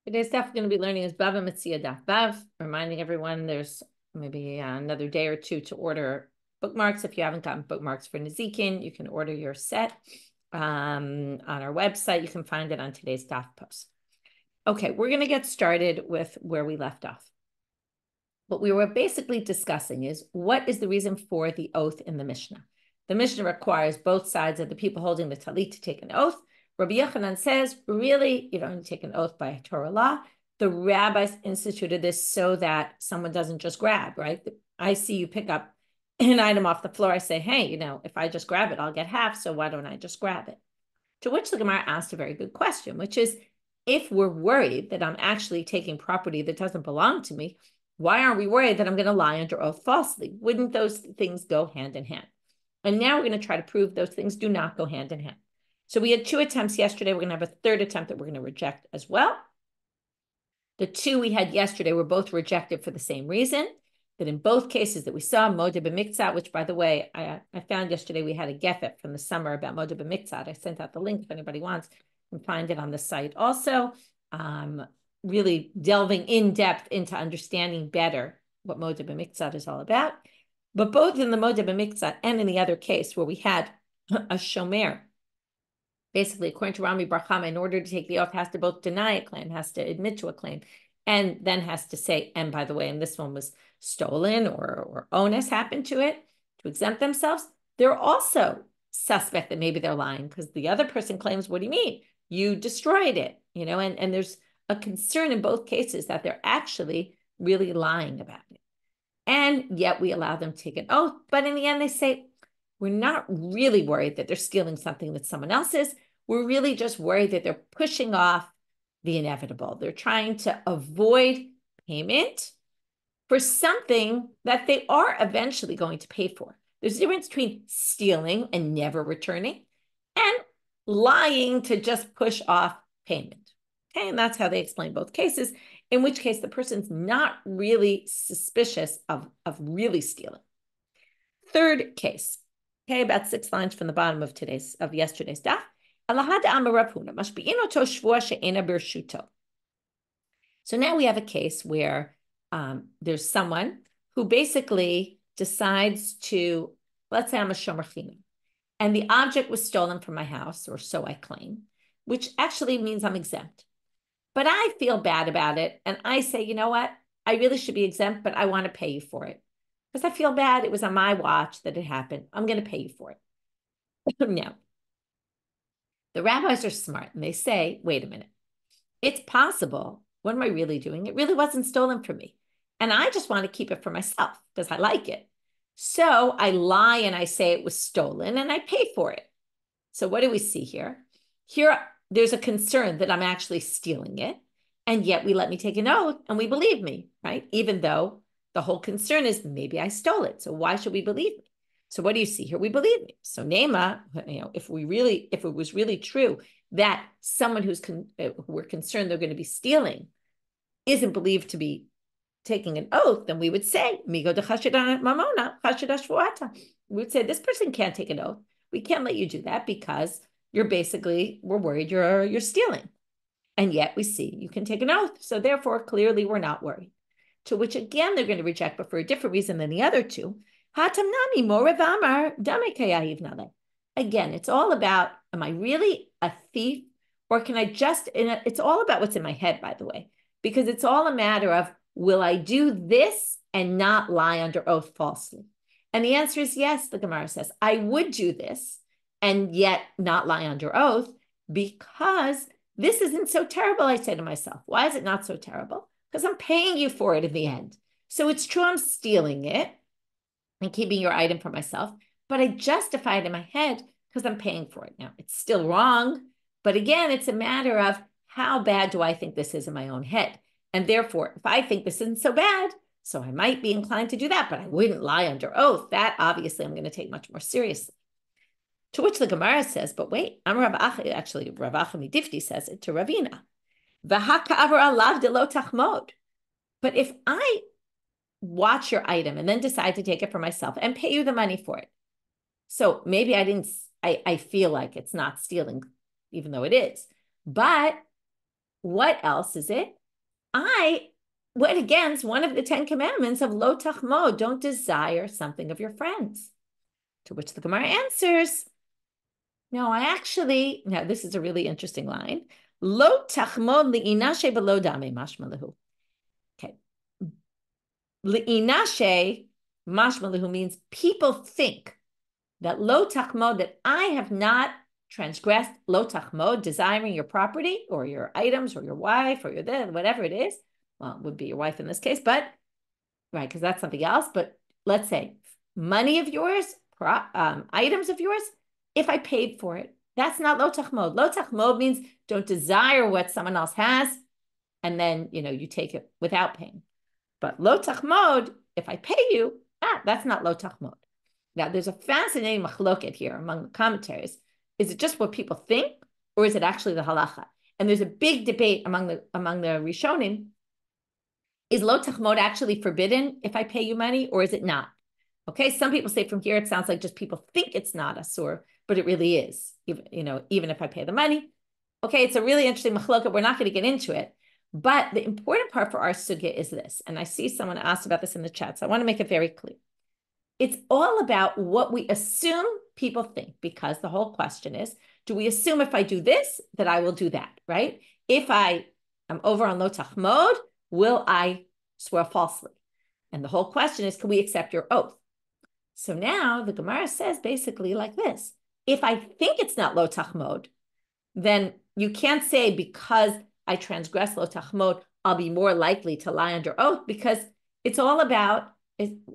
Today's stuff we're going to be learning is Bava Metzia daf Bav, reminding everyone there's maybe another day or two to order bookmarks. If you haven't gotten bookmarks for Nezikin, you can order your set on our website. You can find it on today's daf post. Okay, we're going to get started with where we left off. What we were basically discussing is what is the reason for the oath in the Mishna. The Mishna requires both sides of the people holding the tallit to take an oath. Rabbi Yochanan says, really, you don't take an oath by Torah law. The rabbis instituted this so that someone doesn't just grab, right? I see you pick up an item off the floor. I say, hey, if I just grab it, I'll get half. So why don't I just grab it? To which the Gemara asked a very good question, which is, if we're worried that I'm actually taking property that doesn't belong to me, why aren't we worried that I'm going to lie under oath falsely? Wouldn't those things go hand in hand? And now we're going to try to prove those things do not go hand in hand. So we had 2 attempts yesterday. We're going to have a third attempt that we're going to reject as well. The 2 we had yesterday were both rejected for the same reason, that in both cases that we saw, Modeh b'miktzat, which, by the way, I found yesterday we had a gefet from the summer about Modeh b'miktzat. I sent out the link if anybody wants. You can find it on the site also. Really delving in depth into understanding better what Modeh b'miktzat is all about. But both in the Modeh b'miktzat and in the other case where we had a shomer, basically, according to Rami Bar Chama, in order to take the oath, has to both deny a claim, has to admit to a claim, and then has to say, and by the way, and this one was stolen or onus happened to it, to exempt themselves. They're also suspect that maybe they're lying because the other person claims, what do you mean? You destroyed it, and there's a concern in both cases that they're actually really lying about it. And yet we allow them to take an oath. But in the end, they say, we're not really worried that they're stealing something that someone else is. We're really just worried that they're pushing off the inevitable. They're trying to avoid payment for something that they are eventually going to pay for. There's a difference between stealing and never returning and lying to just push off payment. Okay, and that's how they explain both cases, in which case the person's not really suspicious of really stealing. Third case, okay, about 6 lines from the bottom of yesterday's daf. So now we have a case where there's someone who basically decides to, let's say I'm a shomer chinam, and the object was stolen from my house, or so I claim, which actually means I'm exempt. But I feel bad about it, and I say, you know what? I really should be exempt, but I want to pay you for it. Because I feel bad. It was on my watch that it happened. I'm going to pay you for it. Now, the rabbis are smart, and they say, wait a minute. It's possible. What am I really doing? It really wasn't stolen from me. And I just want to keep it for myself because I like it. So I lie and I say it was stolen and I pay for it. So what do we see here? Here, there's a concern that I'm actually stealing it. And yet we let me take an oath and we believe me, right? Even though the whole concern is maybe I stole it. So why should we believe me? So what do you see here? We believe me. So Nema, if it was really true that someone who we're concerned they're going to be stealing isn't believed to be taking an oath, then we would say, Migo de chashidah mamona, chashidah shevuat. We would say, this person can't take an oath. We can't let you do that because we're worried you're stealing. And yet we see you can take an oath. So therefore, clearly we're not worried. To which again, they're going to reject, but for a different reason than the other two. Again, it's all about, am I really a thief? Or can I it's all about what's in my head, by the way, because it's all a matter of, will I do this and not lie under oath falsely? And the answer is yes, the Gemara says, I would do this and yet not lie under oath because this isn't so terrible, I say to myself. Why is it not so terrible? Because I'm paying you for it in the end. So it's true I'm stealing it and keeping your item for myself, but I justify it in my head because I'm paying for it. Now, it's still wrong, but again, it's a matter of how bad do I think this is in my own head? And therefore, if I think this isn't so bad, so I might be inclined to do that, but I wouldn't lie under oath. That obviously I'm going to take much more seriously. To which the Gemara says, but wait, Rav Hamnuna says it to Ravina. But if I watch your item and then decide to take it for myself and pay you the money for it, so maybe I feel like it's not stealing, even though it is, but what else is it? I went against one of the 10 commandments of lo tachmod, don't desire something of your friends. To which the Gemara answers, no, now this is a really interesting line. Lo tachmod li'inashe v'lo dame mashma lehu. Okay. Li'inashe mashma lehu means people think that lo tachmod, that I have not transgressed lo tachmod, desiring your property or your items or your wife or your whatever it is. Well, it would be your wife in this case, but right, because that's something else. But let's say money of yours, items of yours, if I paid for it, that's not lo tachmod. Lo tachmod means don't desire what someone else has, and then you take it without paying. But lo tachmod, if I pay you, that's not lo tachmod. Now, there's a fascinating machloket here among the commentaries. Is it just what people think, or is it actually the halacha? And there's a big debate among the Rishonim. Is lo tachmod actually forbidden if I pay you money, or is it not? Okay, some people say from here it sounds like just people think it's not asur, but it really is. Even if I pay the money. Okay, it's a really interesting machloket. We're not going to get into it, but the important part for our sugya is this. And I see someone asked about this in the chat, so I want to make it very clear. It's all about what we assume people think, because the whole question is, do we assume if I do this, that I will do that, right? If I am over on lo tachmod, will I swear falsely? And the whole question is, can we accept your oath? So now the Gemara says basically like this. If I think it's not lo tachmod, then you can't say because I transgress lo tachmod, I'll be more likely to lie under oath, because it's all about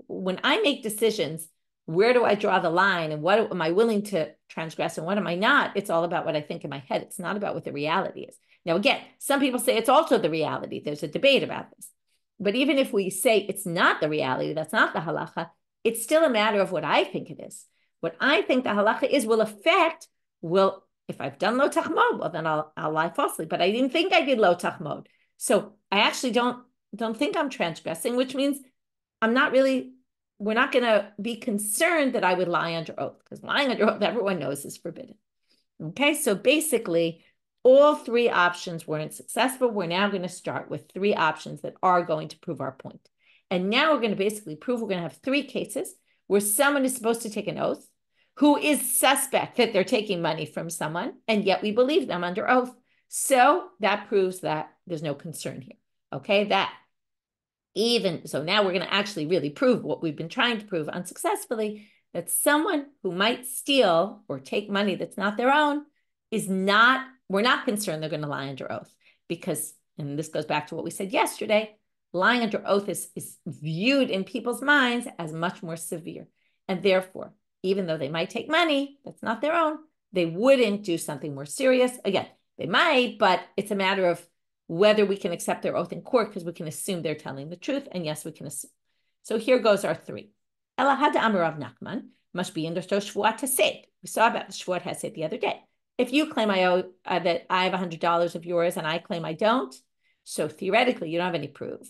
when I make decisions, where do I draw the line and what am I willing to transgress and what am I not? It's all about what I think in my head. It's not about what the reality is. Now, again, some people say it's also the reality. There's a debate about this. But even if we say it's not the reality, that's not the halacha, it's still a matter of what I think it is. What I think the halacha is if I've done lo tachmod, well, then I'll lie falsely. But I didn't think I did lo tachmod. So I actually don't think I'm transgressing, which means we're not going to be concerned that I would lie under oath, because lying under oath, everyone knows, is forbidden. Okay, so basically, all three options weren't successful. We're now going to start with three options that are going to prove our point. And now we're going to basically prove we're going to have three cases where someone is supposed to take an oath, who is suspect that they're taking money from someone, and yet we believe them under oath. So that proves that there's no concern here. Okay, so now we're going to actually really prove what we've been trying to prove unsuccessfully, that someone who might steal or take money that's not their own we're not concerned they're going to lie under oath, because, and this goes back to what we said yesterday, lying under oath is viewed in people's minds as much more severe. And therefore, even though they might take money that's not their own, they wouldn't do something more serious. Again, they might, but it's a matter of whether we can accept their oath in court, because we can assume they're telling the truth. And yes, we can assume. So here goes our three. Elahad Amar Rav Nachman must be understood shevuat heiset. We saw about the shevuat heiset the other day. If you claim I owe that I have $100 of yours and I claim I don't, so theoretically you don't have any proof.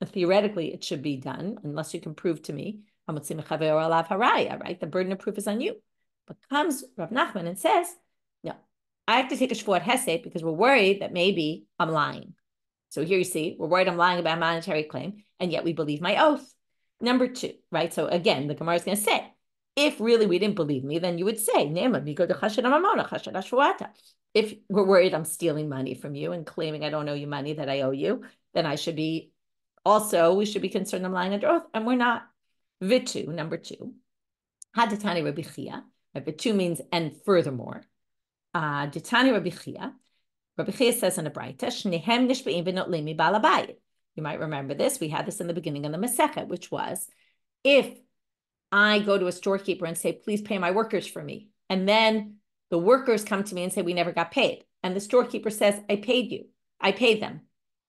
Theoretically, it should be done unless you can prove to me. Right? The burden of proof is on you. But comes Rav Nachman and says, no, I have to take a shevuat heiset because we're worried that maybe I'm lying. So here you see, we're worried I'm lying about a monetary claim, and yet we believe my oath. Number two, right? So again, the Gemara is going to say, if really we didn't believe me, then you would say, if we're worried I'm stealing money from you and claiming I don't owe you money that I owe you, then we should be concerned I'm lying under oath, and we're not. Vitu, number two. Haditani Rabbi Chia. Vitu means, and furthermore. Ditani Rabbi Chia. Rabbi Chia says in a braita, Shnehem nishbeim v'not limi bal Abaye. You might remember this. We had this in the beginning of the Masechet, which was, if I go to a storekeeper and say, please pay my workers for me, and then the workers come to me and say, we never got paid. And the storekeeper says, I paid them.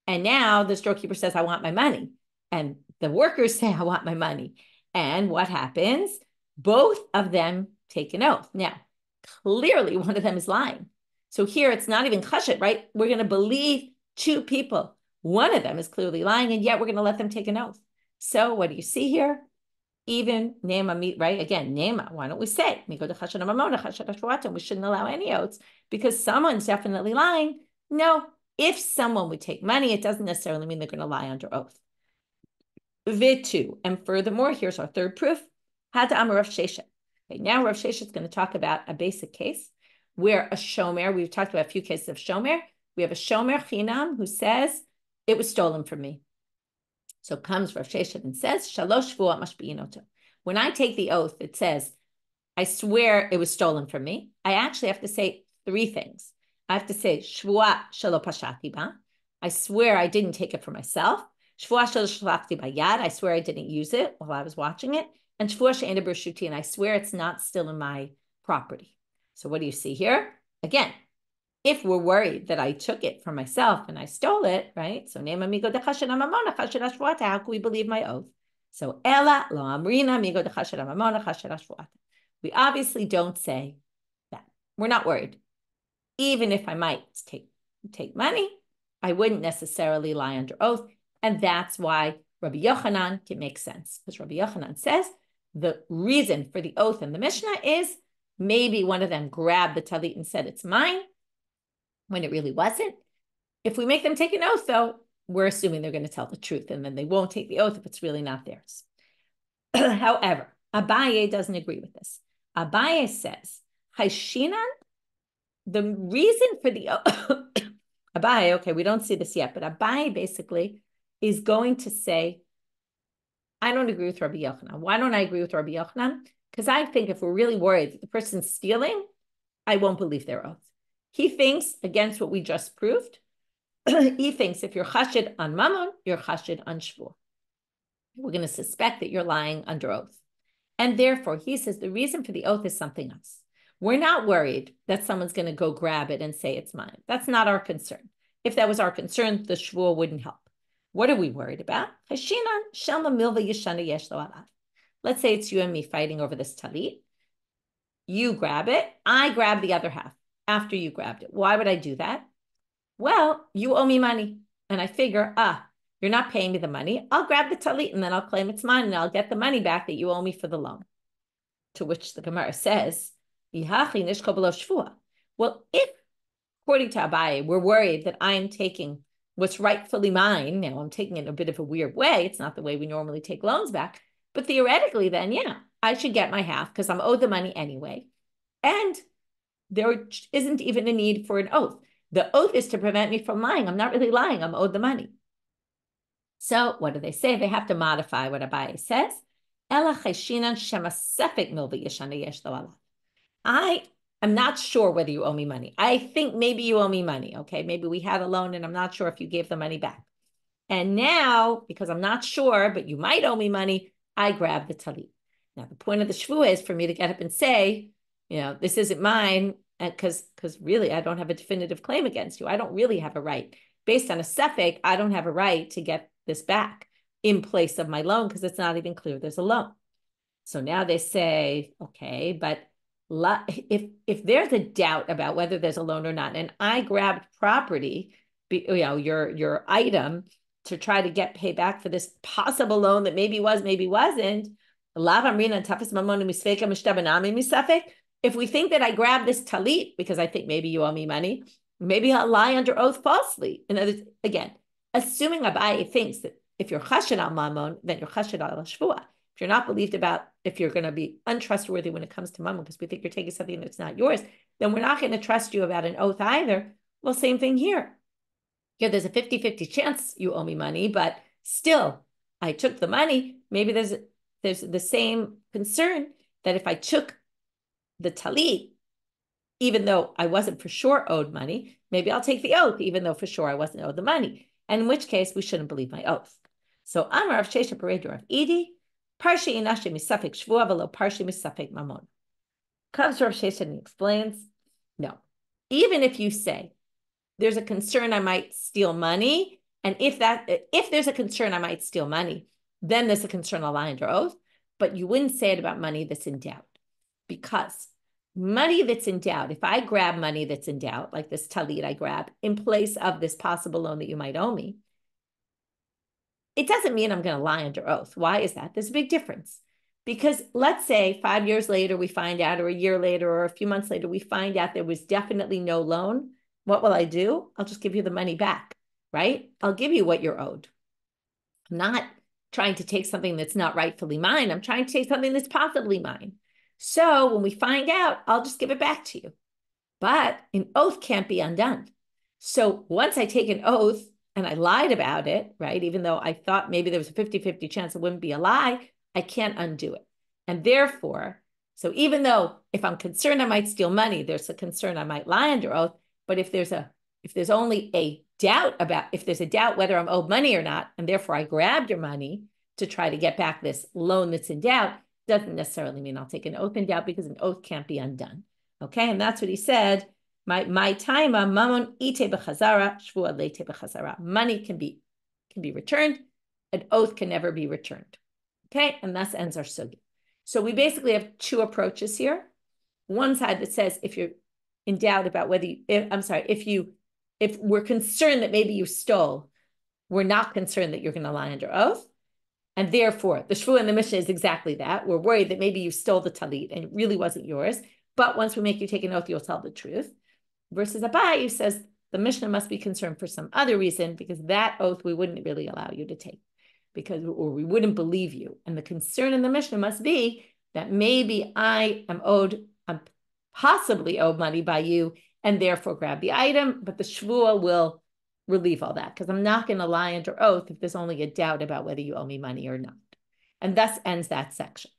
And now the storekeeper says, I want my money. And the workers say, I want my money. And what happens? Both of them take an oath. Now, clearly one of them is lying. So here it's not even chashet, right? We're going to believe two people. One of them is clearly lying, and yet we're going to let them take an oath. So what do you see here? Even Nema, right? Again, Nema, why don't we say, we shouldn't allow any oaths because someone's definitely lying. No, if someone would take money, it doesn't necessarily mean they're going to lie under oath. Vitu. And furthermore, here's our third proof. Hada Amar Rav Sheshet. Okay, now Rav Sheshet is going to talk about a basic case where a shomer, we've talked about a few cases of shomer. We have a shomer chinam who says, it was stolen from me. So comes Rav Sheshet and says, Shalosh shevuat mashbi'in. When I take the oath, it says, I swear it was stolen from me. I actually have to say three things. I have to say, shevuat shelo pashati ba. I swear I didn't take it for myself. Shevuat shelo shlachti bayad. I swear I didn't use it while I was watching it. And shevuat she'ena b'shuti. And I swear it's not still in my property. So what do you see here? Again, if we're worried that I took it for myself and I stole it, right? So how can we believe my oath? So ela lo amrina migo dechashed amamona chashed shvuat. We obviously don't say that. We're not worried. Even if I might take money, I wouldn't necessarily lie under oath. And that's why Rabbi Yochanan can make sense. Because Rabbi Yochanan says the reason for the oath in the Mishnah is maybe one of them grabbed the tallit and said it's mine when it really wasn't. If we make them take an oath, though, we're assuming they're going to tell the truth, and then they won't take the oath if it's really not theirs. However, Abaye doesn't agree with this. Abaye says, Haishinan, the reason for the Abaye, okay, we don't see this yet, but Abaye basically is going to say, I don't agree with Rabbi Yochanan. Why don't I agree with Rabbi Yochanan? Because I think if we're really worried that the person's stealing, I won't believe their oath. He thinks, against what we just proved, he thinks if you're chashed on mammon, you're chashed on shvuah. We're going to suspect that you're lying under oath. And therefore, he says the reason for the oath is something else. We're not worried that someone's going to go grab it and say it's mine. That's not our concern. If that was our concern, the shvuah wouldn't help. What are we worried about? Let's say it's you and me fighting over this tallit. You grab it. I grab the other half after you grabbed it. Why would I do that? Well, you owe me money. And I figure, you're not paying me the money. I'll grab the tallit and then I'll claim it's mine and I'll get the money back that you owe me for the loan. To which the Gemara says, well, if, according to Abaye, we're worried that I'm taking what's rightfully mine, now I'm taking it in a bit of a weird way. It's not the way we normally take loans back. But theoretically, then, yeah, I should get my half because I'm owed the money anyway. And there isn't even a need for an oath. The oath is to prevent me from lying. I'm not really lying. I'm owed the money. So what do they say? They have to modify what Abaye says. I am not sure whether you owe me money. I think maybe you owe me money. Okay, maybe we had a loan and I'm not sure if you gave the money back. And now, because I'm not sure, but you might owe me money, I grab the tallit. Now, the point of the shevuah is for me to get up and say, this isn't mine, because really I don't have a definitive claim against you. I don't really have a right. Based on a safek, I don't have a right to get this back in place of my loan because it's not even clear there's a loan. So now they say, okay, but if there's a doubt about whether there's a loan or not, and I grabbed property, your item, to try to get paid back for this possible loan that maybe was, maybe wasn't, if we think that I grabbed this tallit because I think maybe you owe me money, maybe I'll lie under oath falsely. In other words, again, assuming Abaye thinks that if you're chashed al mammon, then you're chashed al shvuah. If you're not believed about, if you're going to be untrustworthy when it comes to mammon because we think you're taking something that's not yours, then we're not going to trust you about an oath either. Well, same thing here. Yeah, there's a 50-50 chance you owe me money, but still, I took the money. Maybe there's the same concern that if I took the tallit, even though I wasn't for sure owed money, maybe I'll take the oath, even though for sure I wasn't owed the money. And in which case, we shouldn't believe my oath. So, Amar Rav Sheshet Pareder of Idi, Parshi Inashe Misafek Shvuah Velo Parshi Misafek Mamon. Comes Rav Sheshet and explains, no, even if you say there's a concern I might steal money, and if there's a concern I might steal money, then there's a concern I'll lie under oath, but you wouldn't say it about money that's in doubt. Because money that's in doubt, if I grab money that's in doubt, like this tallit I grab, in place of this possible loan that you might owe me, it doesn't mean I'm going to lie under oath. Why is that? There's a big difference. Because let's say 5 years later we find out, or a year later, or a few months later, we find out there was definitely no loan. what will I do? I'll just give you the money back, right? I'll give you what you're owed. I'm not trying to take something that's not rightfully mine. I'm trying to take something that's possibly mine. So when we find out, I'll just give it back to you. But an oath can't be undone. So once I take an oath and I lied about it, right, even though I thought maybe there was a 50-50 chance it wouldn't be a lie, I can't undo it. And therefore, so even though if I'm concerned I might steal money, there's a concern I might lie under oath. But if there's only a doubt if there's a doubt whether I'm owed money or not, and therefore I grabbed your money to try to get back this loan that's in doubt, doesn't necessarily mean I'll take an oath in doubt, because an oath can't be undone. Okay, and that's what he said. My time, mamon ite bechazara, shevuat leite bechazara. Money can be returned. An oath can never be returned. Okay, and thus ends our sugi. So we basically have two approaches here. One side that says if you're in doubt about whether if we're concerned that maybe you stole, we're not concerned that you're going to lie under oath. And therefore, the shvu in the Mishnah is exactly that. We're worried that maybe you stole the tallit and it really wasn't yours. But once we make you take an oath, you'll tell the truth. Versus Abaye says the Mishnah must be concerned for some other reason, because that oath we wouldn't really allow you to take, or we wouldn't believe you. And the concern in the Mishnah must be that maybe I'm possibly owed money by you, and therefore grab the item, but the shvuah will relieve all that, because I'm not going to lie under oath if there's only a doubt about whether you owe me money or not. And thus ends that section.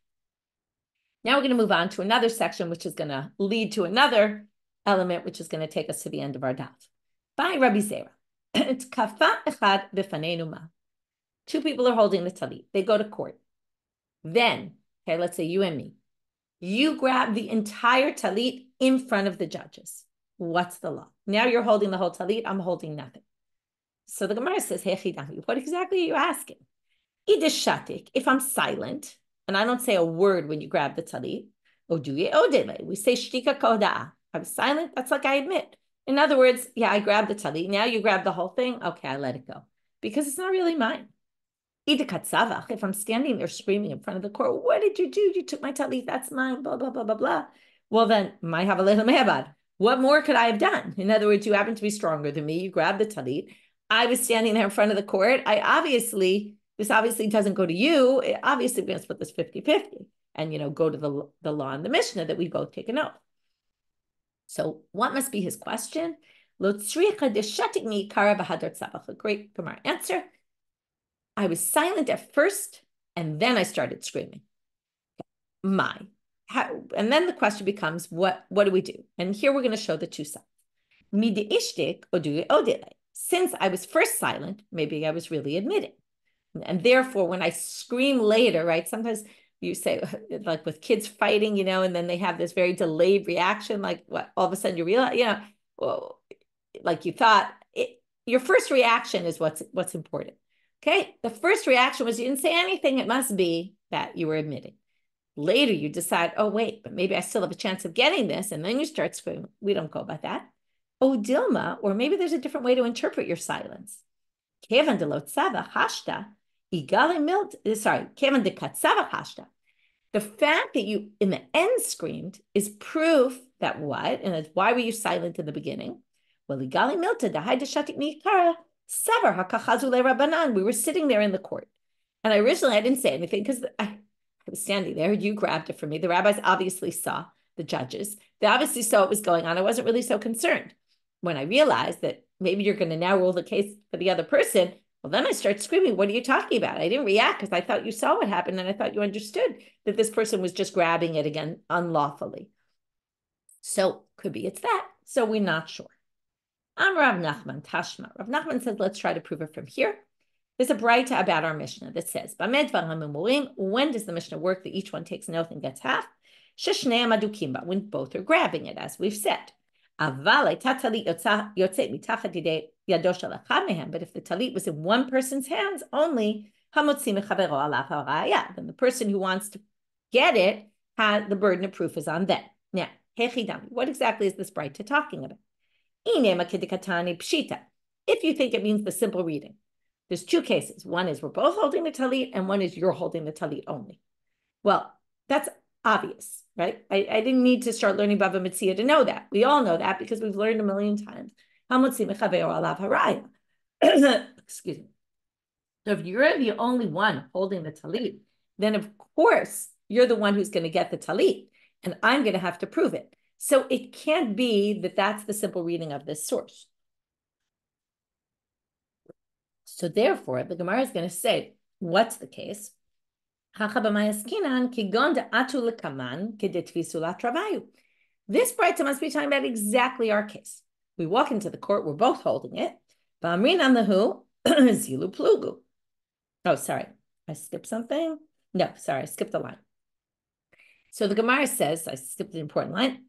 Now we're going to move on to another section, which is going to lead to another element, which is going to take us to the end of our daf. By Rabbi Zeira. It's kafa echad b'fanenu ma. Two people are holding the tallit. They go to court. Then, okay, let's say you and me. You grab the entire tallit in front of the judges. What's the law? Now you're holding the whole tallit. I'm holding nothing. So the Gemara says, what exactly are you asking? If I'm silent and I don't say a word when you grab the tallit, we say shtika koda'a. I'm silent. That's like I admit. In other words, yeah, I grabbed the tallit. Now you grab the whole thing. Okay, I let it go because it's not really mine. If I'm standing there screaming in front of the court, what did you do? You took my tallit. That's mine. Blah blah blah blah blah. Well, then, what more could I have done? In other words, you happen to be stronger than me. You grabbed the tallit. I was standing there in front of the court. This obviously doesn't go to you. Obviously, we're going to split this 50-50 and, go to the law in the Mishnah that we both take an oath. So what must be his question? A great Gemara answer. I was silent at first, and then I started screaming. And then the question becomes, what do we do? And here we're going to show the two sides. Since I was first silent, maybe I was really admitting. And therefore, when I scream later, right, sometimes you say, like with kids fighting, and then they have this very delayed reaction, like what, all of a sudden you realize, well, like you thought, your first reaction is what's important. Okay, the first reaction was you didn't say anything. It must be that you were admitting. Later, you decide, oh, wait, but maybe I still have a chance of getting this. And then you start screaming. We don't go by that. Oh, Dilma, or maybe there's a different way to interpret your silence. Kevan de lotzava hashta, kevan de katzava hashta. The fact that you, in the end, screamed is proof that what? And that's why were you silent in the beginning? Well, igali milta da haidashatik nikara savar hakachazu le Rabbanan. We were sitting there in the court. And I didn't say anything because I was standing there. You grabbed it from me. The rabbis obviously saw, the judges. They obviously saw what was going on. I wasn't really so concerned. When I realized that maybe you're going to now rule the case for the other person, well, then I start screaming, what are you talking about? I didn't react because I thought you saw what happened and I thought you understood that this person was just grabbing it again unlawfully. So could be it's that. So we're not sure. I'm Rav Nachman, Tashma. Rav Nachman says, let's try to prove it from here. There's a braita about our Mishnah that says, when does the Mishnah work that each one takes an oath and gets half? When both are grabbing it, as we've said. But if the tallit was in one person's hands only, then the person who wants to get it, the burden of proof is on them. Now, what exactly is this braita talking about? If you think it means the simple reading, there's two cases. One is we're both holding the tallit, and one is you're holding the tallit only. Well, that's obvious, right? I didn't need to start learning Bava Metzia to know that. We all know that because we've learned a million times. Excuse me. So if you're the only one holding the tallit, then of course you're the one who's going to get the tallit, and I'm going to have to prove it. So it can't be that that's the simple reading of this source. So therefore, the Gemara is going to say, what's the case? This braita must be talking about exactly our case. We walk into the court, we're both holding it. Oh, sorry, I skipped something. No, sorry, I skipped a line. So the Gemara says, I skipped an important line.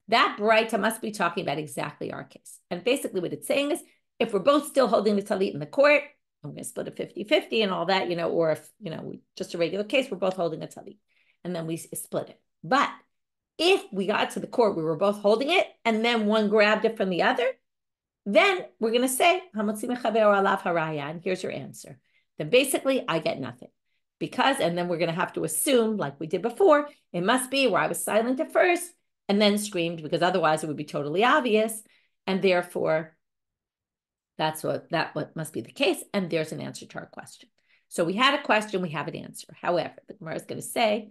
That braita must be talking about exactly our case. And basically what it's saying is, if we're both still holding the tallit in the court, I'm going to split it 50-50 and all that, or if, just a regular case, we're both holding a tallit and then we split it. But if we got to the court, we were both holding it and then one grabbed it from the other, then we're going to say, and here's your answer. Then basically I get nothing. And then we're going to have to assume, like we did before, it must be where I was silent at first and then screamed, because otherwise it would be totally obvious. And therefore, that must be the case. And there's an answer to our question. So we had a question, we have an answer. However, the Gemara is going to say,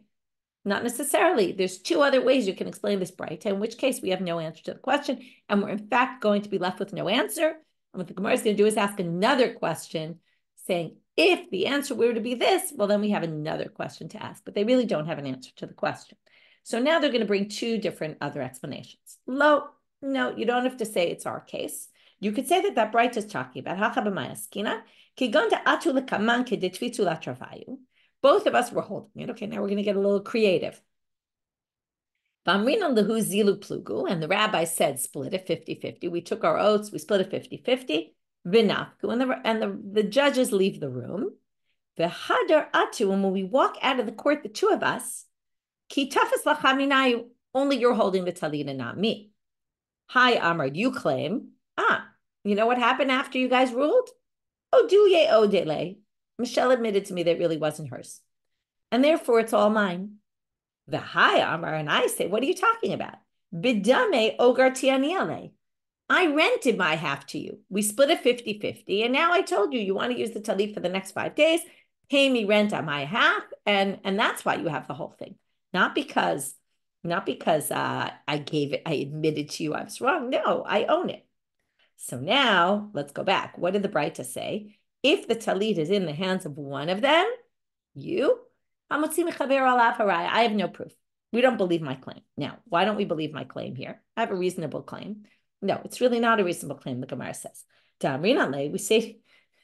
not necessarily. There's two other ways you can explain this braita, in which case we have no answer to the question. And we're in fact going to be left with no answer. And what the Gemara is going to do is ask another question saying, if the answer were to be this, well, then we have another question to ask. But they really don't have an answer to the question. So now they're going to bring two different other explanations. No, you don't have to say it's our case. You could say that braita is talking about both of us were holding it. Okay, now we're going to get a little creative. And the rabbi said, split it 50-50. We took our oaths, we split it 50-50. And the judges leave the room. And when we walk out of the court, the two of us, only you're holding the tallit and not me. Hi, Amr, you claim, you know what happened after you guys ruled? Michelle admitted to me that it really wasn't hers. And therefore, it's all mine. The hi, Amr, and I say, what are you talking about? Bidame ogartianiale. I rented my half to you. We split it 50-50. And now I told you, you want to use the tallit for the next 5 days, pay me rent on my half. And that's why you have the whole thing. Not because I admitted to you I was wrong. No, I own it. So now let's go back. What did the braita say? If the tallit is in the hands of one of them, I have no proof. We don't believe my claim. Now, why don't we believe my claim here? I have a reasonable claim. No, it's really not a reasonable claim, the Gemara says. We say,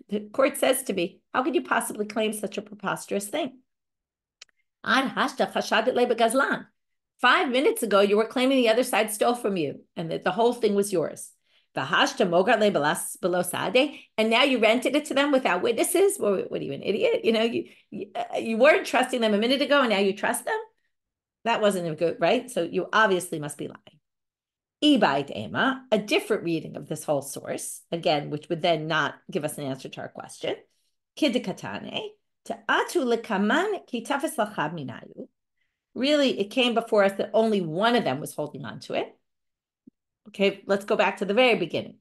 the court says to me, how could you possibly claim such a preposterous thing? 5 minutes ago, you were claiming the other side stole from you and that the whole thing was yours. And now you rented it to them without witnesses? Well, what are you, an idiot? You weren't trusting them a minute ago and now you trust them? That wasn't a good, right? So you obviously must be lying. A different reading of this whole source, again, which would then not give us an answer to our question. Really, it came before us that only one of them was holding on to it. Okay, let's go back to the very beginning.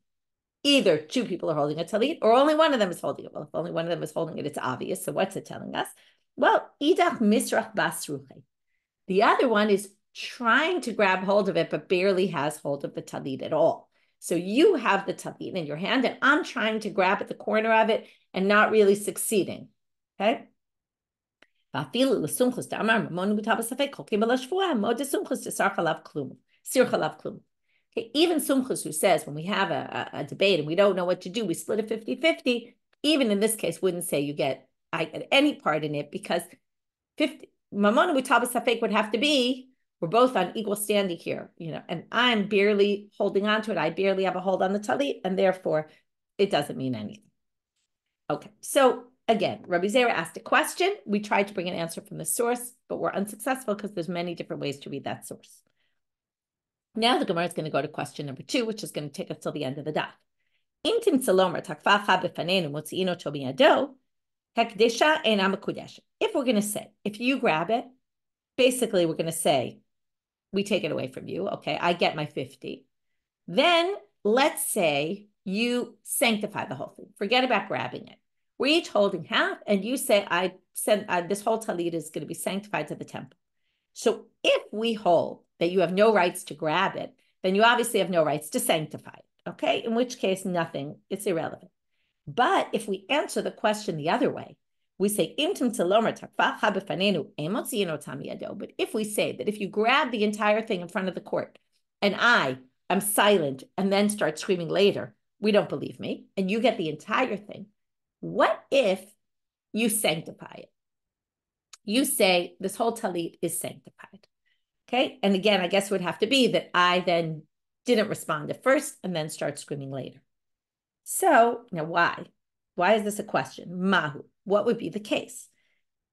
Either two people are holding a tallit or only one of them is holding it. Well, if only one of them is holding it, it's obvious. So what's it telling us? Well, idach misrach basruche. The other one is trying to grab hold of it, but barely has hold of the tallit at all. So you have the tallit in your hand and I'm trying to grab at the corner of it and not really succeeding. Okay? Even Sumchus, who says when we have a debate and we don't know what to do, we split it 50-50, even in this case, wouldn't say I get any part in it, because Mamonu B'Tabas Safek would have to be, we're both on equal standing here, and I'm barely holding on to it. I barely have a hold on the tallit, and therefore it doesn't mean anything. Okay, so again, Rabbi Zeira asked a question. We tried to bring an answer from the source, but we're unsuccessful because there's many different ways to read that source. Now the Gemara is going to go to question number 2, which is going to take us till the end of the daf. If we're going to say, if you grab it, basically we're going to say, we take it away from you. Okay, I get my 50. Then let's say you sanctify the whole thing. Forget about grabbing it. We're each holding half, and you say, I said this whole tallit is going to be sanctified to the temple. So if we hold that you have no rights to grab it, then you obviously have no rights to sanctify it, okay? In which case, nothing, it's irrelevant. But if we answer the question the other way, we say, but if we say that if you grab the entire thing in front of the court and I am silent and then start screaming later, we don't believe me, and you get the entire thing, what if you sanctify it? You say this whole tallit is sanctified, okay? And again, I guess it would have to be that I then didn't respond at first and then start screaming later. So now why? Why is this a question? Mahu, what would be the case?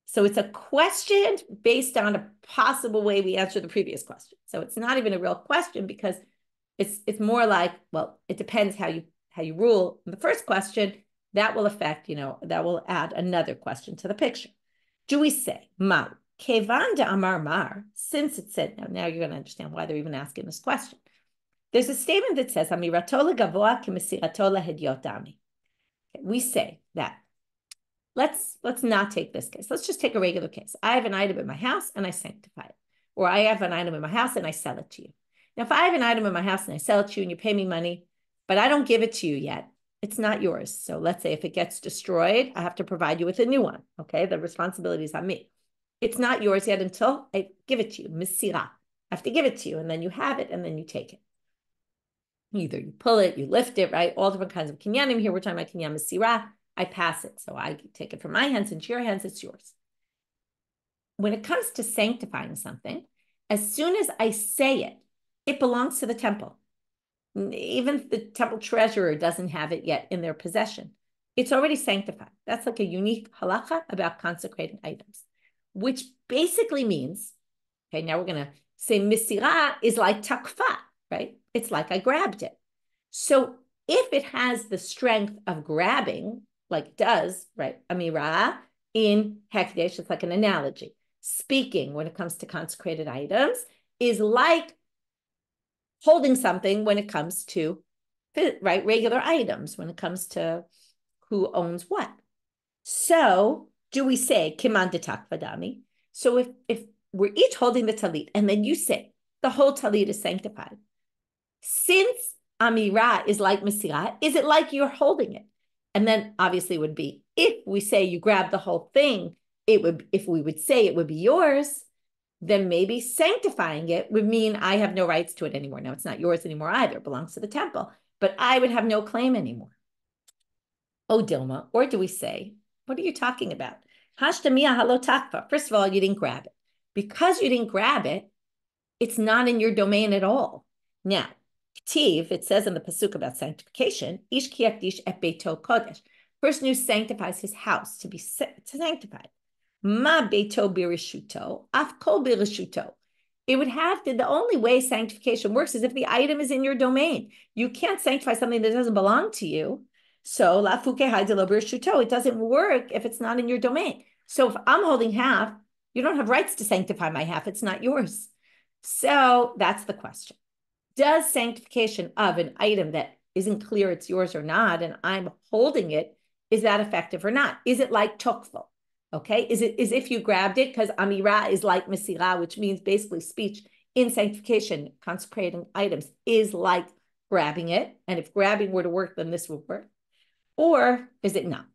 So it's a question based on a possible way we answer the previous question. So it's not even a real question because it's more like, well, it depends how you rule. In the first question, that will affect, that will add another question to the picture. Do we say, Mahu, kevan de amar mar, since it said, now you're going to understand why they're even asking this question. There's a statement that says, Amiratola gavoa k'mesiratola hedyotami. We say that. Let's not take this case. Let's just take a regular case. I have an item in my house and I sanctify it. Or I have an item in my house and I sell it to you. Now, if I have an item in my house and I sell it to you and you pay me money, but I don't give it to you yet, it's not yours. So let's say if it gets destroyed, I have to provide you with a new one. Okay, the responsibility is on me. It's not yours yet until I give it to you. Mesira. I have to give it to you, and then you have it, and then you take it. Either you pull it, you lift it, right? All different kinds of kinyanim. Here we're talking about kinyan mesira. I pass it. So I take it from my hands into your hands, it's yours. When it comes to sanctifying something, as soon as I say it, it belongs to the temple. Even the temple treasurer doesn't have it yet in their possession. It's already sanctified. That's like a unique halacha about consecrated items, which basically means, okay, now we're going to say misira is like takfa, right? It's like I grabbed it. So if it has the strength of grabbing, like it does, right? Amira in hekdesh, it's like an analogy. Speaking when it comes to consecrated items is like holding something when it comes to, right, regular items, when it comes to who owns what. So do we say kiman de takvadami? So if we're each holding the tallit and then you say the whole tallit is sanctified, since amira is like mesira, is it like you're holding it? And then obviously it would be, if we say you grab the whole thing, it would, if we would say it would be yours, then maybe sanctifying it would mean I have no rights to it anymore. Now it's not yours anymore either, it belongs to the temple, but I would have no claim anymore. Oh, Dilma, or do we say, what are you talking about? Hashtamiya halo takfa. First of all, you didn't grab it. Because you didn't grab it, it's not in your domain at all. Now, Ktiv, it says in the pasuk about sanctification, ish kiyakdish et beito kodesh. Person who sanctifies his house to be sanctified. Ma beito birishuto, af kol birishuto. It would have to, the only way sanctification works is if the item is in your domain. You can't sanctify something that doesn't belong to you. So la fuke haidelo birishuto. It doesn't work if it's not in your domain. So if I'm holding half, you don't have rights to sanctify my half. It's not yours. So that's the question. Does sanctification of an item that isn't clear it's yours or not, and I'm holding it, is that effective or not? Is it like tokfo? Okay, is if you grabbed it, because amira is like mesira, which means basically speech in sanctification, consecrating items is like grabbing it. And if grabbing were to work, then this would work. Or is it not?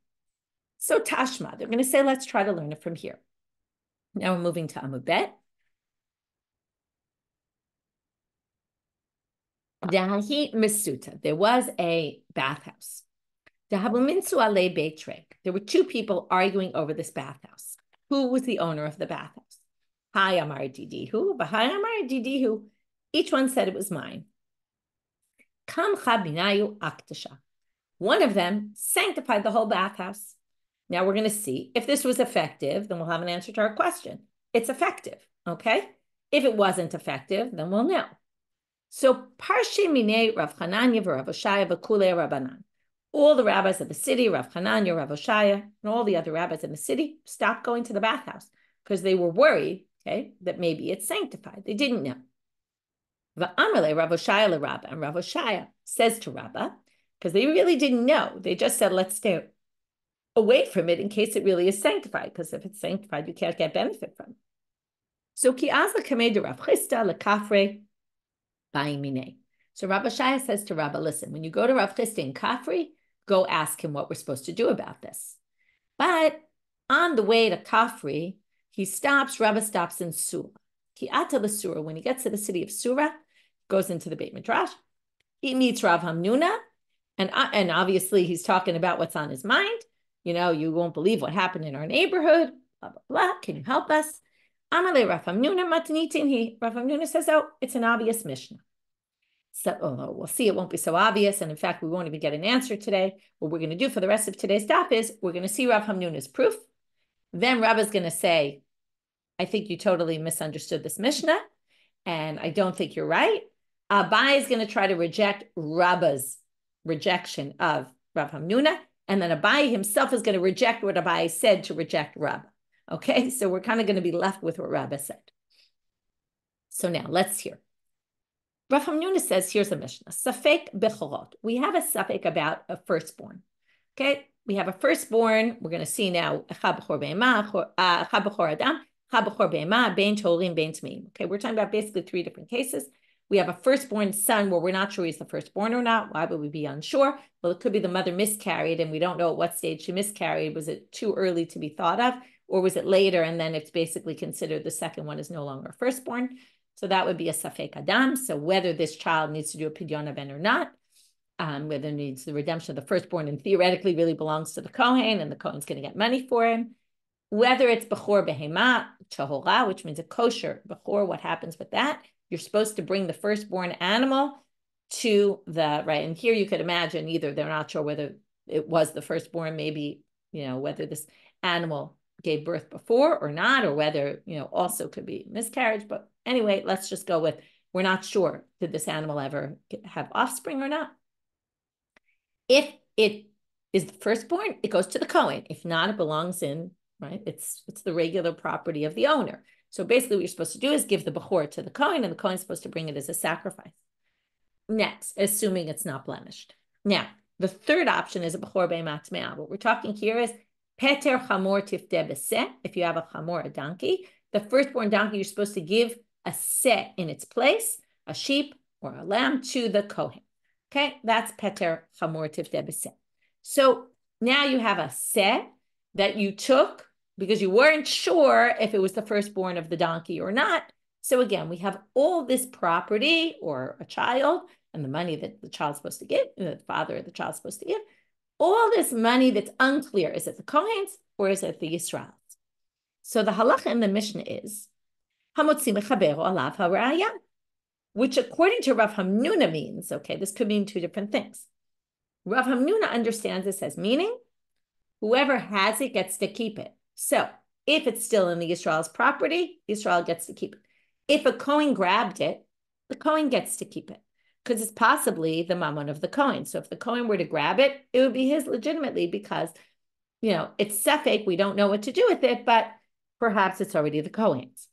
So tashma, they're going to say, let's try to learn it from here. Now we're moving to Amud Bet. There was a bathhouse. There were two people arguing over this bathhouse. Who was the owner of the bathhouse? Hi, Amar Didihu, Bahai Amar Didihu. Each one said it was mine. Kam Chabinayu Aktasha. One of them sanctified the whole bathhouse. Now we're going to see if this was effective, then we'll have an answer to our question. It's effective, okay? If it wasn't effective, then we'll know. So Parshe Mine Rav Chanania Rav Oshaya V'Kule Rabbanan. All the rabbis of the city, Rav Chanania, Rav Oshaya, and all the other rabbis in the city stopped going to the bathhouse because they were worried, okay, that maybe it's sanctified. They didn't know. Va'amale Rav Hoshaya Raba, and Rav Hoshaya says to Raba, because they really didn't know. They just said, let's stay away from it in case it really is sanctified, because if it's sanctified, you can't get benefit from it. So ki az l'kamei Rav Chisda l'kafre ba'imine. So Rav Hoshaya says to Raba, listen, when you go to Rav Chisda in Kafri, go ask him what we're supposed to do about this. But on the way to Kafri, Raba stops in Sura. Ki ata l'Sura, when he gets to the city of Sura, goes into the Beit Midrash, he meets Rav Hamnuna, and obviously he's talking about what's on his mind. You won't believe what happened in our neighborhood, blah, blah, blah. Can you help us? Amale Rav Hamnuna matanitin. Rav Hamnuna says, oh, it's an obvious Mishna. So we'll see, it won't be so obvious. And in fact, we won't even get an answer today. What we're going to do for the rest of today's daf is we're going to see Rav Hamnuna's proof. Then Rabba's going to say, I think you totally misunderstood this Mishnah, and I don't think you're right. Abaye is going to try to reject Rabba's rejection of Rav Hamnuna, and then Abaye himself is going to reject what Abaye said to reject Raba. Okay, so we're kind of going to be left with what Raba said. So now let's hear. Rav Hamnuna says, here's a Mishnah. Safek bechorot. We have a safek about a firstborn. Okay, we have a firstborn. We're going to see now. Okay, we're talking about basically three different cases. We have a firstborn son where we're not sure he's the firstborn or not. Why would we be unsure? Well, it could be the mother miscarried and we don't know at what stage she miscarried. Was it too early to be thought of? Or was it later and then it's basically considered the second one is no longer a firstborn? So that would be a safek adam. So whether this child needs to do a pidyon ben or not, whether it needs the redemption of the firstborn and theoretically really belongs to the Kohen and the Kohen's going to get money for him. Whether it's bechor behema, tahora, which means a kosher bechor, what happens with that? You're supposed to bring the firstborn animal to the, right? And here you could imagine either they're not sure whether it was the firstborn, maybe, whether this animal gave birth before or not, or whether, also could be miscarriage. But anyway, let's just go with, we're not sure, did this animal ever have offspring or not? If it is the firstborn, it goes to the Kohen. If not, it belongs in, right? It's the regular property of the owner. So basically what you're supposed to do is give the bechor to the Kohen, and the Kohen's supposed to bring it as a sacrifice. Next, assuming it's not blemished. Now, the third option is a bechor be'emat me'ah. What we're talking here is peter chamor tifte b'seh. If you have a chamor, a donkey, the firstborn donkey, you're supposed to give a seh in its place, a sheep or a lamb, to the Kohen. Okay, that's peter chamor tifte b'seh. So now you have a seh that you took because you weren't sure if it was the firstborn of the donkey or not. So again, we have all this property or a child and the money that the child's supposed to give, the father of the child's supposed to give, all this money that's unclear. Is it the Kohen's or is it the Yisrael's? So the halacha in the Mishna is, which according to Rav Hamnuna means, okay, this could mean two different things. Rav Hamnuna understands this as meaning, whoever has it gets to keep it. So if it's still in the Yisrael's property, Yisrael gets to keep it. If a Kohen grabbed it, the Kohen gets to keep it because it's possibly the mammon of the Kohen. So if the Kohen were to grab it, it would be his legitimately because, it's safek. We don't know what to do with it, but perhaps it's already the Kohen's.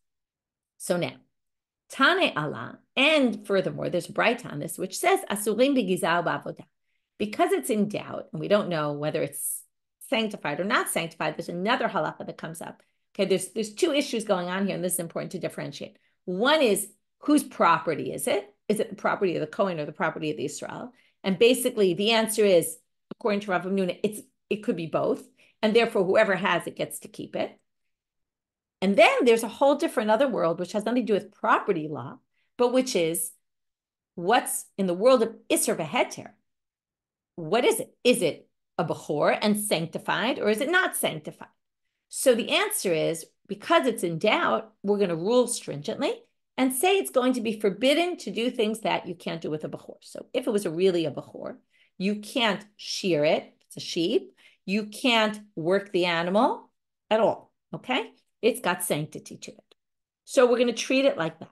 So now, Tane Allah, and furthermore, there's a braita on this, which says, Asurim b'gizal ba'avodah. Because it's in doubt, and we don't know whether it's sanctified or not sanctified, there's another halacha that comes up. Okay, there's two issues going on here, and this is important to differentiate. One is, whose property is it? Is it the property of the Kohen or the property of the Israel? And basically, the answer is, according to Rav Hamnuna, it could be both, and therefore, whoever has it gets to keep it. And then there's a whole different other world, which has nothing to do with property law, but which is what's in the world of Isser v'Heter. What is it? Is it a bechor and sanctified, or is it not sanctified? So the answer is, because it's in doubt, we're going to rule stringently and say it's going to be forbidden to do things that you can't do with a bechor. So if it was really a bechor, you can't shear it. It's a sheep. You can't work the animal at all, okay? It's got sanctity to it. So we're going to treat it like that.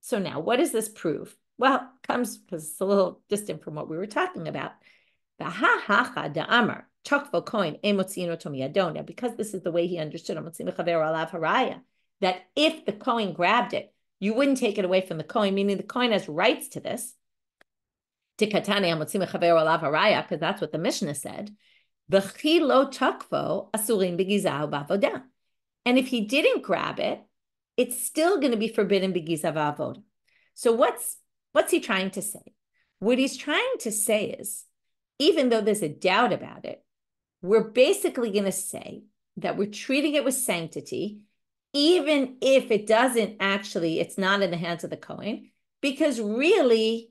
So now, what does this prove? Well, it comes because it's a little distant from what we were talking about. Because this is the way he understood that if the Kohen grabbed it, you wouldn't take it away from the Kohen, meaning the Kohen has rights to this. Because that's what the Mishna said. And if he didn't grab it, it's still going to be forbidden begiza v'avoda. So what's he trying to say? What he's trying to say is, even though there's a doubt about it, we're basically going to say that we're treating it with sanctity, even if it doesn't actually, it's not in the hands of the Kohen, because really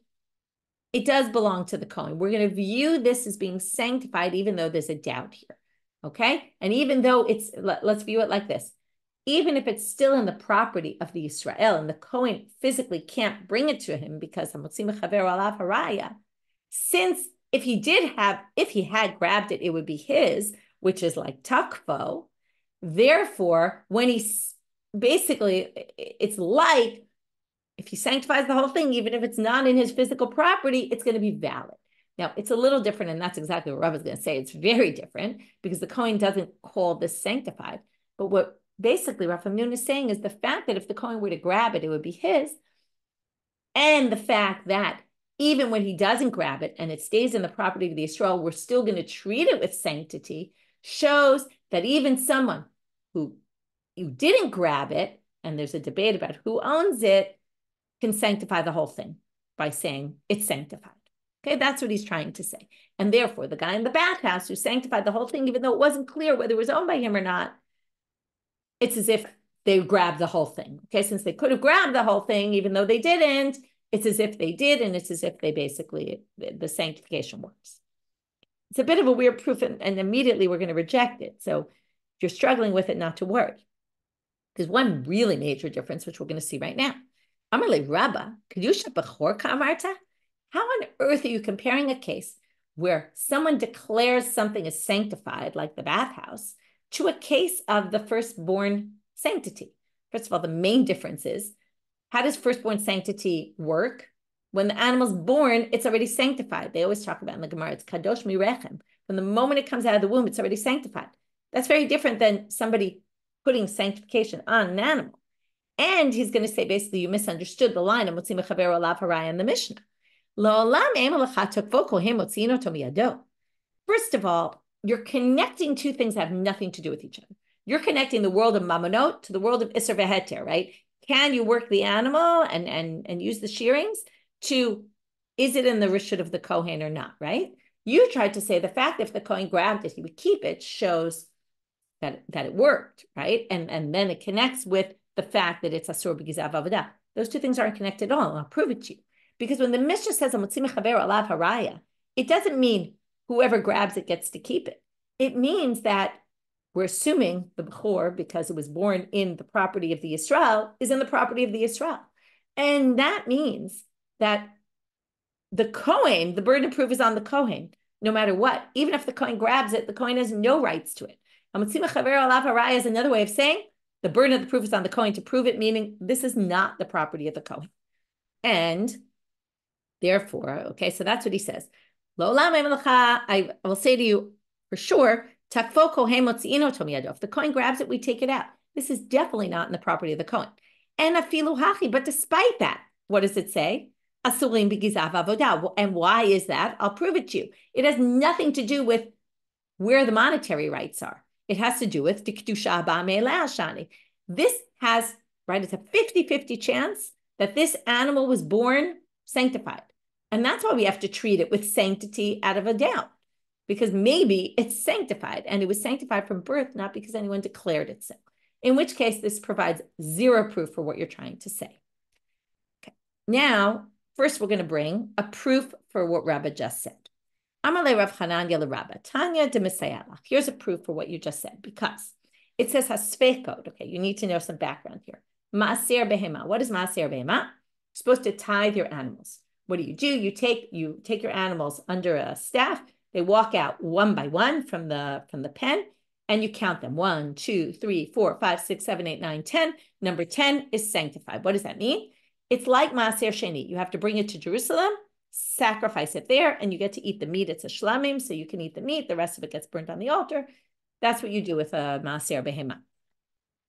it does belong to the Kohen. We're going to view this as being sanctified, even though there's a doubt here. Okay? And even though let's view it like this. Even if it's still in the property of the Israel and the Kohen physically can't bring it to him because since if he had grabbed it, it would be his, which is like takfo. Therefore, when it's like if he sanctifies the whole thing, even if it's not in his physical property, it's going to be valid. Now, it's a little different, and that's exactly what Rava is going to say. It's very different because the Kohen doesn't call this sanctified. But what basically Rav Hamnuna is saying is the fact that if the Kohen were to grab it, it would be his, and the fact that even when he doesn't grab it and it stays in the property of the Israel, we're still going to treat it with sanctity, shows that even someone who you didn't grab it, and there's a debate about who owns it, can sanctify the whole thing by saying it's sanctified. Okay, that's what he's trying to say. And therefore, the guy in the bathhouse who sanctified the whole thing, even though it wasn't clear whether it was owned by him or not, it's as if they grabbed the whole thing. Okay, since they could have grabbed the whole thing, even though they didn't, it's as if they did, and it's as if they basically, the sanctification works. It's a bit of a weird proof, and immediately we're going to reject it. So if you're struggling with it, not to worry. There's one really major difference, which we're going to see right now. Amarle Raba, kedusha bechor kamarta? How on earth are you comparing a case where someone declares something as sanctified, like the bathhouse, to a case of the firstborn sanctity? First of all, the main difference is, how does firstborn sanctity work? When the animal's born, it's already sanctified. They always talk about in the Gemara, it's kadosh mirechem. From the moment it comes out of the womb, it's already sanctified. That's very different than somebody putting sanctification on an animal. And he's going to say, basically, you misunderstood the line of Motzi Mechaber Olav Haraya in the Mishna. First of all, you're connecting two things that have nothing to do with each other. You're connecting the world of Mamonot to the world of Isser Veheter, right? Can you work the animal and use the shearings to, is it in the rishut of the Kohen or not, right? You tried to say the fact that if the Kohen grabbed it, he would keep it, shows that it worked, right? And then it connects with the fact that it's asur b'gizav avodah. Those two things aren't connected at all. I'll prove it to you. Because when the Mishna says "Motzi mechaber alav haraya," it doesn't mean whoever grabs it gets to keep it. It means that we're assuming the bechor, because it was born in the property of the Yisrael, is in the property of the Yisrael. And that means that the Kohen, the burden of proof is on the Kohen, no matter what. Even if the Kohen grabs it, the Kohen has no rights to it. Motzi mechaber alav haraya is another way of saying the burden of the proof is on the Kohen to prove it, meaning this is not the property of the Kohen. And therefore, okay, so that's what he says. I will say to you for sure, if the Kohen grabs it, we take it out. This is definitely not in the property of the Kohen. And afilu hachi, but despite that, what does it say? Asurim b'gizav avodah. And why is that? I'll prove it to you. It has nothing to do with where the monetary rights are. It has to do with kedusha shani. This has, right, it's a 50-50 chance that this animal was born sanctified. And that's why we have to treat it with sanctity out of a doubt, because maybe it's sanctified and it was sanctified from birth, not because anyone declared it so. In which case, this provides zero proof for what you're trying to say. Okay. Now, first we're going to bring a proof for what Rabba just said. Amalei Rav Chanania le Rabba Tanya de Misayalach. Here's a proof for what you just said, because it says hasfekot. Okay, you need to know some background here. Maaser behema. What is maaser behema? You're supposed to tithe your animals. What do? You take your animals under a staff. They walk out one by one from the pen, and you count them. 1, 2, 3, 4, 5, 6, 7, 8, 9, 10. Number 10 is sanctified. What does that mean? It's like maaser sheni. You have to bring it to Jerusalem, sacrifice it there, and you get to eat the meat. It's a shlamim, so you can eat the meat. The rest of it gets burnt on the altar. That's what you do with a maaser behema.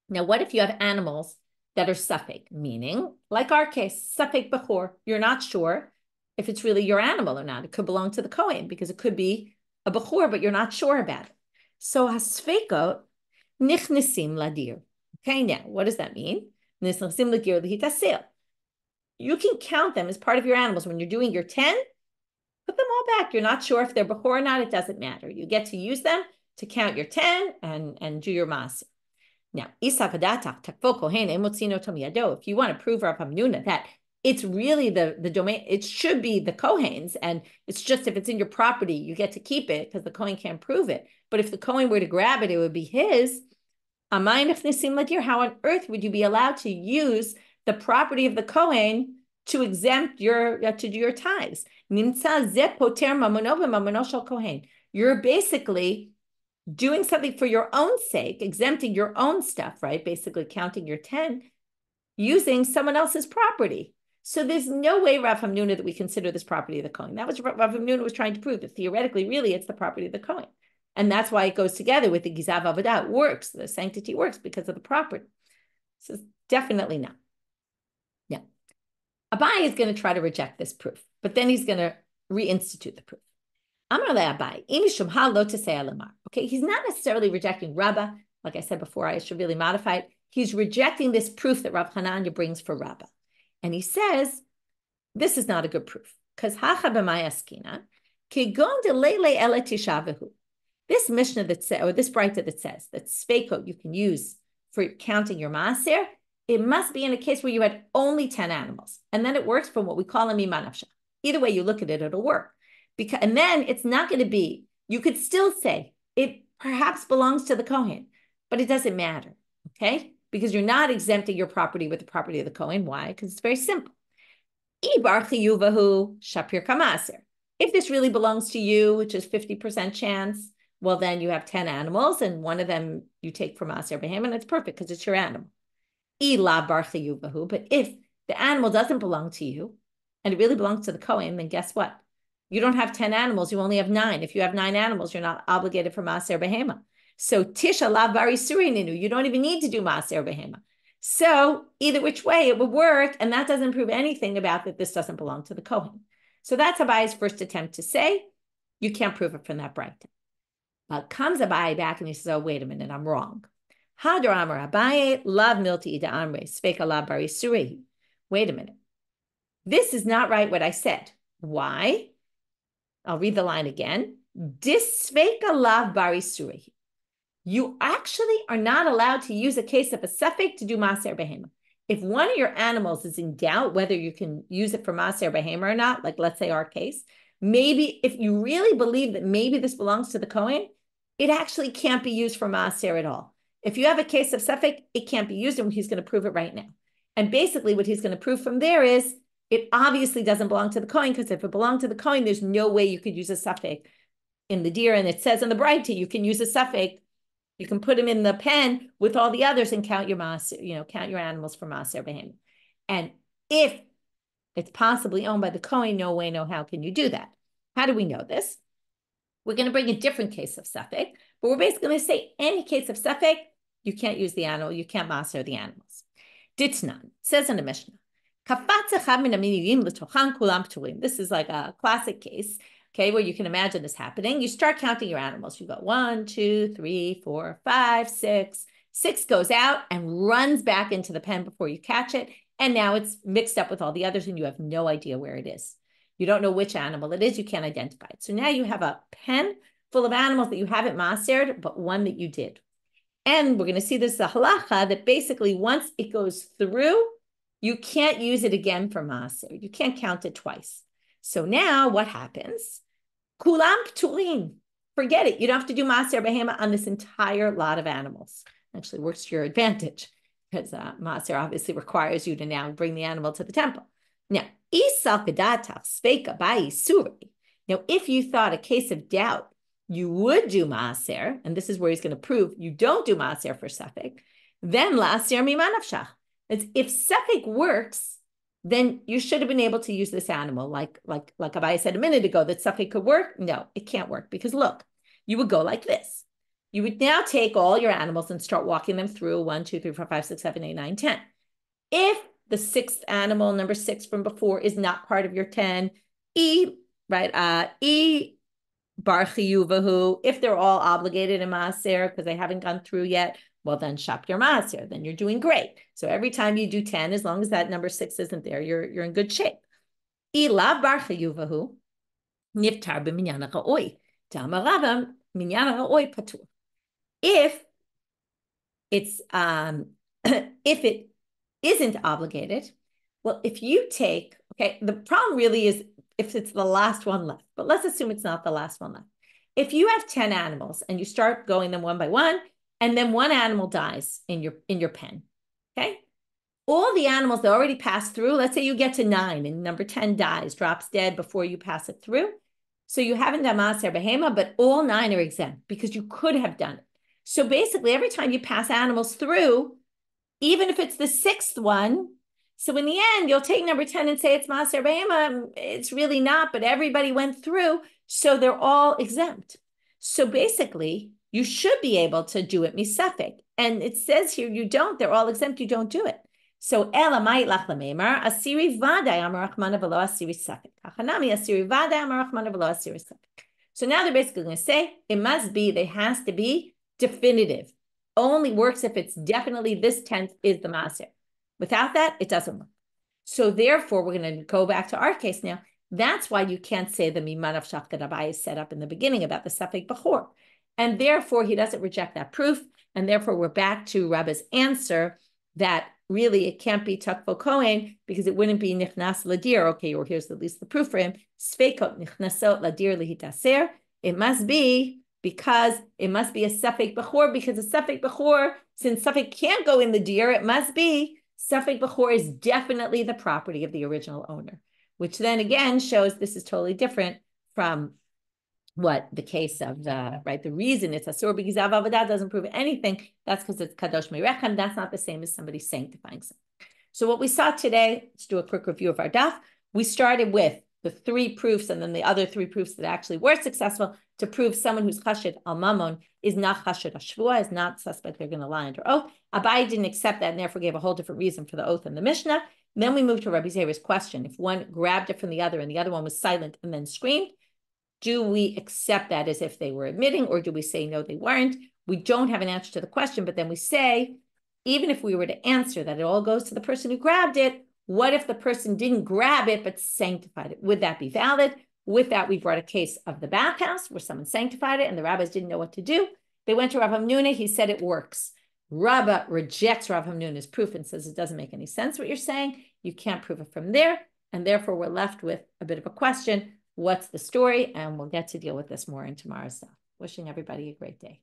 Now, what if you have animals that are safek, meaning, like our case, safek bechor. You're not sure if it's really your animal or not. It could belong to the Kohen because it could be a bechor, but you're not sure about it. So hasfekot nichnesim ladir. Okay, now what does that mean? Nichnesim ladir lihitasil. You can count them as part of your animals. When you're doing your 10, put them all back. You're not sure if they're bechor or not. It doesn't matter. You get to use them to count your 10 and do your maser. Now, if you want to prove Rav Hamnuna that it's really the domain, it should be the Kohen's, and it's just if it's in your property, you get to keep it because the Kohen can't prove it. But if the Kohen were to grab it, it would be his. How on earth would you be allowed to use the property of the Kohen to exempt to do your tithes? You're basically doing something for your own sake, exempting your own stuff, right? Basically counting your 10, using someone else's property. So there's no way, Rav Hamnuna, that we consider this property of the Kohen. That was what Rav Hamnuna was trying to prove, that theoretically, really, it's the property of the Kohen. And that's why it goes together with the Gizav Avodah. It works. The sanctity works because of the property. So definitely not. Yeah. Abaye is going to try to reject this proof, but then he's going to reinstitute the proof. Okay, he's not necessarily rejecting Raba. Like I said before, I should really modify it. He's rejecting this proof that Rav Chanania brings for Raba. And he says, this is not a good proof. Because this Mishna that says, or this braita that says that sfekot you can use for counting your maaser, it must be in a case where you had only 10 animals. And then it works from what we call a mimanafsha. Either way you look at it, it'll work. And then it's not going to be, you could still say it perhaps belongs to the Kohen, but it doesn't matter, okay? Because you're not exempting your property with the property of the Kohen. Why? Because it's very simple. If this really belongs to you, which is 50% chance, well, then you have 10 animals and one of them you take from Aser Behem, and it's perfect because it's your animal. But if the animal doesn't belong to you and it really belongs to the Kohen, then guess what? You don't have 10 animals, you only have 9. If you have 9 animals, you're not obligated for Maser Behema. So Tisha Lav Bari Surininu, you don't even need to do Maser Behema. So either which way it would work, and that doesn't prove anything about that this doesn't belong to the Kohen. So that's Abaye's first attempt to say, you can't prove it from that braita. But comes Abaye back and he says, oh, wait a minute, I'm wrong. Hadran Abaye, Lav Milti Ida Amre, Sveka Lav Bari Suri. Wait a minute. This is not right what I said. Why? I'll read the line again. Disveka lav bari suri. You actually are not allowed to use a case of a safek to do maser behema. If one of your animals is in doubt whether you can use it for maser behema or not, like let's say our case, maybe if you really believe that maybe this belongs to the Kohen, it actually can't be used for maser at all. If you have a case of safek, it can't be used, and he's going to prove it right now. And basically what he's going to prove from there is it obviously doesn't belong to the Kohen, because if it belonged to the Kohen, there's no way you could use a safek in the deer. And it says in the braita, you can use a safek. You can put them in the pen with all the others and count your maser, count your animals for maser behem. And if it's possibly owned by the Kohen, no way, no how can you do that. How do we know this? We're going to bring a different case of safek, but we're basically going to say any case of safek, you can't use the animal, you can't maser the animals. Ditnan says in the Mishna. This is like a classic case, okay, where you can imagine this happening. You start counting your animals. You go 1, 2, 3, 4, 5, 6. 6 goes out and runs back into the pen before you catch it. And now it's mixed up with all the others and you have no idea where it is. You don't know which animal it is. You can't identify it. So now you have a pen full of animals that you haven't masered, but one that you did. And we're going to see this a halacha that basically once it goes through, you can't use it again for maser. You can't count it twice. So now what happens? Kulam ptulim. Forget it. You don't have to do maser behema on this entire lot of animals. Actually works to your advantage because maser obviously requires you to now bring the animal to the temple. Now, now if you thought a case of doubt, you would do maser, and this is where he's going to prove you don't do maser for safek, then laser mimanafshach. If safek works, then you should have been able to use this animal. Like Abaye said a minute ago, that safek could work. No, it can't work because look, you would go like this. You would now take all your animals and start walking them through 1, 2, 3, 4, 5, 6, 7, 8, 9, 10. If the sixth animal, number 6 from before, is not part of your 10, bar chiyuvahu, if they're all obligated in maaser because they haven't gone through yet, well then shop your maaser, then you're doing great. So every time you do 10, as long as that number 6 isn't there, you're in good shape. Ilav bar chiyuvahu, niftar b'minyan ha'oi, ta'amaravam minyan ha'oi patur. If it's if it isn't obligated, well, if you take, okay, the problem really is if it's the last one left, but let's assume it's not the last one left. If you have 10 animals and you start going them one by one, and then one animal dies in your pen, okay? All the animals that already passed through, let's say you get to 9 and number 10 dies, drops dead before you pass it through. So you haven't done maaser behema, but all 9 are exempt because you could have done it. So basically, every time you pass animals through, even if it's the 6th one, so in the end, you'll take number 10 and say it's maaser behema. It's really not, but everybody went through, so they're all exempt. So basically, you should be able to do it misafek. And it says here you don't. They're all exempt. You don't do it. So elamai lach lameimar asiri vaday amar rachmana v'lo asiri safek. Hachanami asiri vaday amar rachmana v'lo asiri safek. So now they're basically going to say it must be, there has to be definitive. Only works if it's definitely this 10th is the maaser. Without that, it doesn't work. So therefore, we're going to go back to our case now. That's why you can't say the miman of shach that Abaye is set up in the beginning about the safek bechor. And therefore, he doesn't reject that proof. And therefore, we're back to Rabba's answer that really it can't be takvo kohen because it wouldn't be nichnas ladir. Okay, or here's at least the proof for him. Sfekot nichnasot ladir lihitaser. It must be because it must be a safek bechor, because a safek bechor, since safek can't go in the deer, it must be safek bechor is definitely the property of the original owner, which then again shows this is totally different from what the case of the, right? The reason it's asur because avodah doesn't prove anything. That's because it's kadosh merechem. That's not the same as somebody sanctifying something. So what we saw today, let's do a quick review of our daf. We started with the 3 proofs and then the other 3 proofs that actually were successful to prove someone who's chashid al mamon is not chashid al shvua, is not suspect they're going to lie under oath. Abaye didn't accept that and therefore gave a whole different reason for the oath in the Mishna. And then we moved to Rabbi Zeira's question. If one grabbed it from the other and the other one was silent and then screamed, do we accept that as if they were admitting, or do we say no, they weren't? We don't have an answer to the question, but then we say, even if we were to answer that it all goes to the person who grabbed it, what if the person didn't grab it but sanctified it? Would that be valid? With that, we brought a case of the bathhouse where someone sanctified it and the rabbis didn't know what to do. They went to Rav Hamnuna. He said it works. Raba rejects Rav Hamnuna's proof and says it doesn't make any sense what you're saying. You can't prove it from there. And therefore, we're left with a bit of a question. What's the story? And we'll get to deal with this more in tomorrow's stuff. Wishing everybody a great day.